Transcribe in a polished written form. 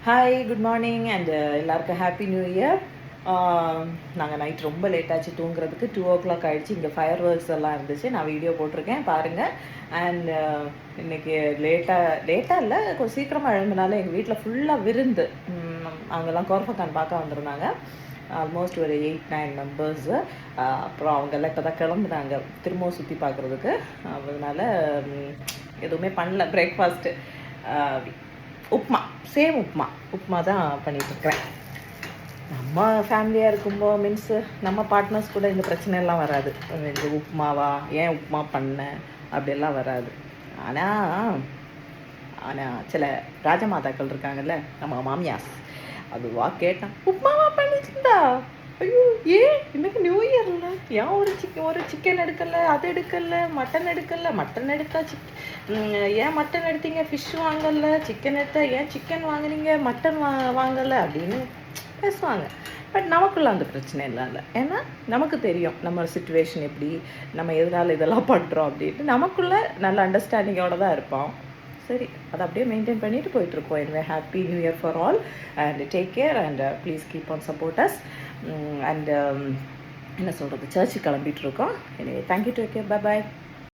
Hi, good morning and எல்லாருக்கும் happy new year. நாங்கள் night ரொம்ப லேட் ஆச்சு தூங்குறதுக்கு. 2 o'clock ஆகிடுச்சு. இங்கே ஃபயர் ஒர்க்ஸ் எல்லாம் இருந்துச்சு. நான் வீடியோ போட்டிருக்கேன் பாருங்கள். அண்ட் இன்றைக்கி லேட்டாக இல்லை, கொஞ்சம் சீக்கிரமாக எழுந்தனால எங்கள் வீட்டில் ஃபுல்லாக விருந்து. அவங்கெல்லாம் கோர்ஃபக்கான் பார்க்க வந்திருந்தாங்க. ஆல்மோஸ்ட் ஒரு 8-9 மெம்பர்ஸு. அப்புறம் அவங்கெல்லாம் இப்போ தான் கிளம்புனாங்க திரும்பவும் சுற்றி பார்க்குறதுக்கு. அதனால எதுவுமே பண்ணல. பிரேக்ஃபாஸ்ட்டு உப்மா, சேம் உப்மா தான் பண்ணிகிட்ருக்கிறேன். நம்ம ஃபேமிலியாக இருக்கும்போது மீன்ஸு நம்ம பார்ட்னர்ஸ் கூட இந்த பிரச்சனையெல்லாம் வராது. இந்த உப்மாவா, ஏன் உப்மா பண்ணேன் அப்படியெல்லாம் வராது. ஆனால் சில ராஜமாதாக்கள் இருக்காங்கல்ல, நம்ம மாமியாஸ், அதுவா கேட்டான், உப்மாவா பண்ணிட்டுருந்தா, ஐயோ ஏன் இன்னைக்கு நியூ இயர்ல ஏன் ஒரு சிக்கன் எடுக்கலை, அது எடுக்கலை, மட்டன் எடுக்கலை, மட்டன் எடுத்தா ஏன் மட்டன் எடுத்தீங்க, ஃபிஷ் வாங்கலை, சிக்கன் எடுத்தா ஏன் சிக்கன் வாங்குனீங்க, மட்டன் வாங்கலை அப்படின்னு பேசுவாங்க. பட் நமக்குள்ள அந்த பிரச்சனை இல்லை. ஏன்னா நமக்கு தெரியும் நம்ம சிச்சுவேஷன் எப்படி, நம்ம எதனால் இதெல்லாம் பண்ணுறோம் அப்படின்ட்டு நமக்குள்ளே நல்ல அண்டர்ஸ்டாண்டிங்கோடு தான் இருப்போம். சரி, அதை அப்படியே மெயின்டைன் பண்ணிட்டு போயிட்டுருக்கோம். எனவே happy new year for all and take care and please keep on support us. And என்ன சொல்கிறது, சர்ச்சுக்கு கிளம்பிகிட்ருக்கோம். எனவே thank you, take care, bye bye.